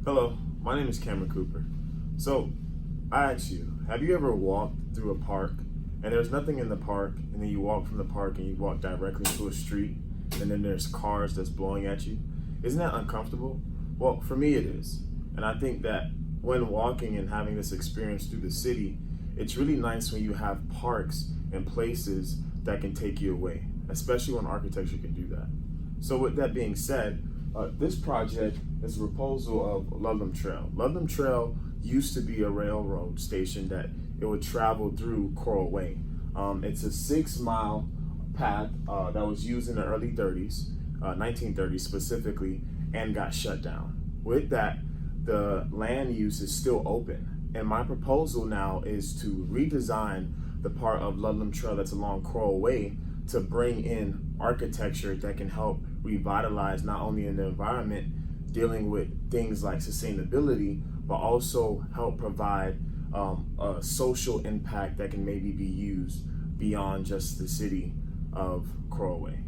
Hello, my name is Cameron Cooper. So, I ask you, have you ever walked through a park and there's nothing in the park, and then you walk from the park and you walk directly to a street, and then there's cars that's blowing at you? Isn't that uncomfortable? Well, for me it is. And I think that when walking and having this experience through the city, it's really nice when you have parks and places that can take you away, especially when architecture can do that. So with that being said, this project is a proposal of Ludlam Trail. Ludlam Trail used to be a railroad station that it would travel through Coral Way. It's a 6 mile path that was used in the early 30s, 1930s specifically, and got shut down. With that, the land use is still open. And my proposal now is to redesign the part of Ludlam Trail that's along Coral Way to bring in architecture that can help revitalize not only in the environment, dealing with things like sustainability, but also help provide a social impact that can maybe be used beyond just the city of Coral Way.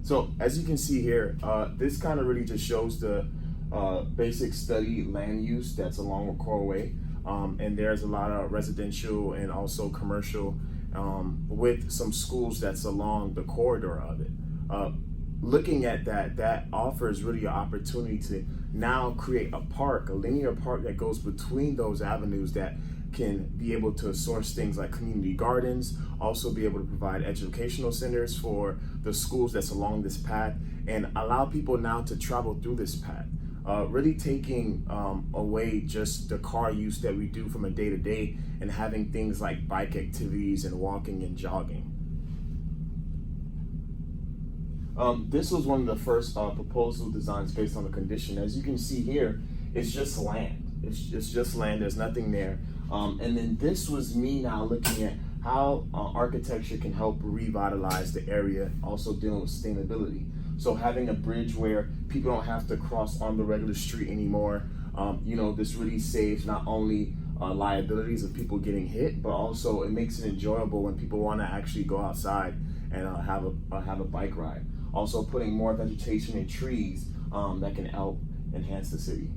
So as you can see here, this kind of really just shows the basic study land use that's along with Coral Way. And there's a lot of residential and also commercial with some schools that's along the corridor of it. Looking at that offers really an opportunity to now create a park, a linear park that goes between those avenues that can be able to source things like community gardens, also be able to provide educational centers for the schools that's along this path, and allow people now to travel through this path. Really taking away just the car use that we do from a day to day, and having things like bike activities and walking and jogging. This was one of the first proposal designs based on the condition. As you can see here, it's just land. It's just land, there's nothing there. And then this was me now looking at how architecture can help revitalize the area, also dealing with sustainability. So having a bridge where people don't have to cross on the regular street anymore, this really saves not only liabilities of people getting hit, but also it makes it enjoyable when people want to actually go outside and have a bike ride. Also putting more vegetation and trees that can help enhance the city.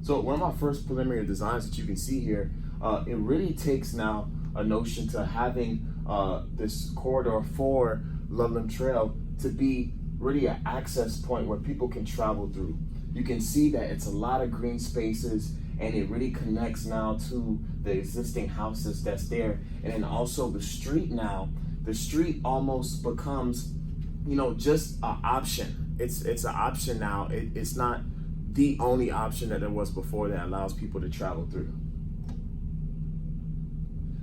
So one of my first preliminary designs that you can see here, it really takes now a notion to having this corridor for Ludlam Trail to be really an access point where people can travel through. You can see that it's a lot of green spaces, and it really connects now to the existing houses that's there. And then also the street now, the street almost becomes, just an option. It's an option now. It's not the only option that there was before that allows people to travel through.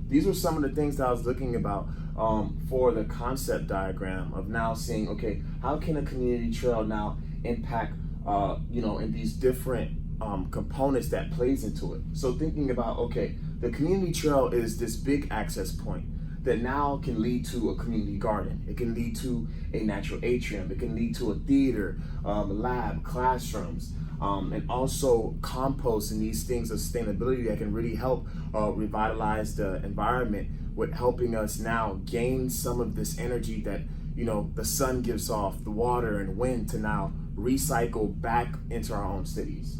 These were some of the things that I was looking about for the concept diagram of now seeing, okay, how can a community trail now impact, in these different components that plays into it. So thinking about, okay, the community trail is this big access point that now can lead to a community garden. It can lead to a natural atrium. It can lead to a theater, lab, classrooms, and also compost and these things of sustainability that can really help revitalize the environment, with helping us now gain some of this energy that the sun gives off, the water and wind, to now recycle back into our own cities.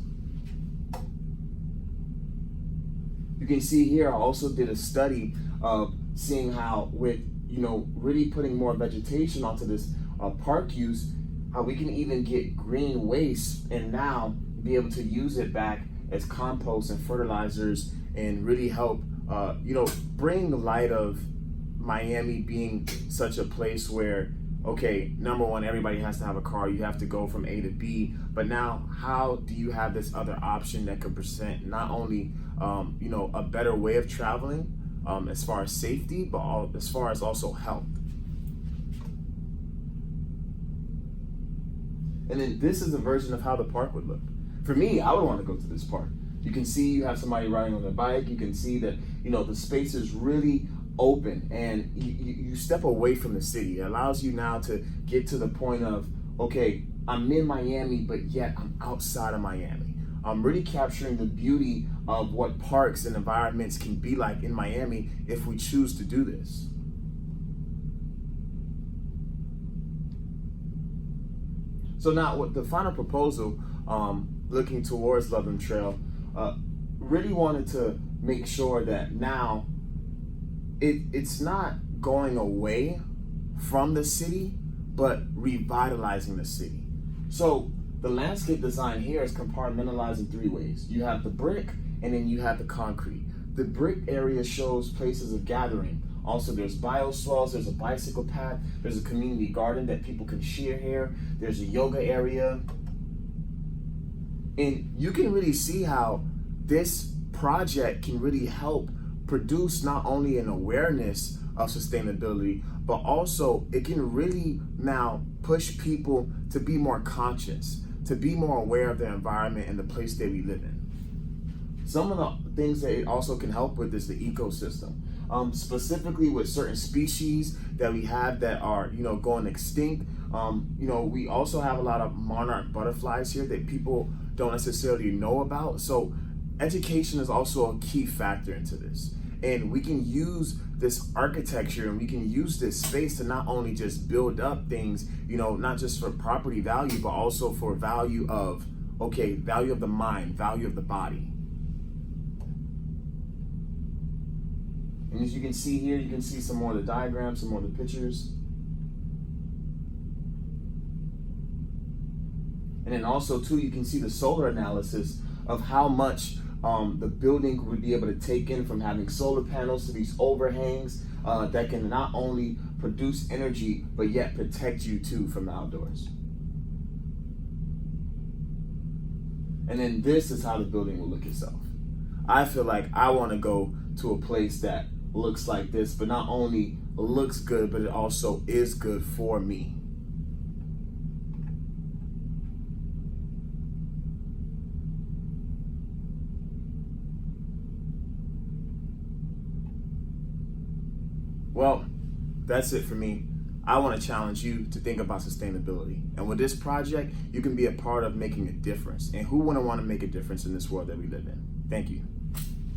You can see here I also did a study of seeing how with really putting more vegetation onto this park use, how we can even get green waste and now be able to use it back as compost and fertilizers, and really help bring the light of Miami being such a place where, okay, number one, everybody has to have a car. You have to go from A to B. But now, how do you have this other option that could present not only a better way of traveling as far as safety, but as far as also health? And then this is a version of how the park would look. For me, I would want to go to this park. You can see you have somebody riding on their bike. You can see that the space is really open, and you step away from the city. It allows you now to get to the point of, okay, I'm in Miami, but yet I'm outside of Miami. I'm really capturing the beauty of what parks and environments can be like in Miami if we choose to do this. So now with the final proposal, looking towards Loveland Trail, really wanted to make sure that now it's not going away from the city, but revitalizing the city. So the landscape design here is compartmentalized in three ways. You have the brick, and then you have the concrete. The brick area shows places of gathering. Also, there's bioswales, there's a bicycle path, there's a community garden that people can share here, there's a yoga area. And you can really see how this project can really help produce not only an awareness of sustainability, but also it can really now push people to be more conscious, to be more aware of their environment and the place that we live in. Some of the things that it also can help with is the ecosystem. Specifically with certain species that we have that are, going extinct. We also have a lot of monarch butterflies here that people don't necessarily know about. So education is also a key factor into this. And we can use this architecture and we can use this space to not only just build up things, not just for property value, but also for value of the mind, value of the body. And as you can see here, you can see some more of the diagrams, some more of the pictures. And then also too, you can see the solar analysis of how much the building would be able to take in from having solar panels to these overhangs that can not only produce energy, but yet protect you too from the outdoors. And then this is how the building will look itself. I feel like I want to go to a place that looks like this, but not only looks good, but it also is good for me. Well, that's it for me. I want to challenge you to think about sustainability. And with this project, you can be a part of making a difference. And who wouldn't want to make a difference in this world that we live in? Thank you.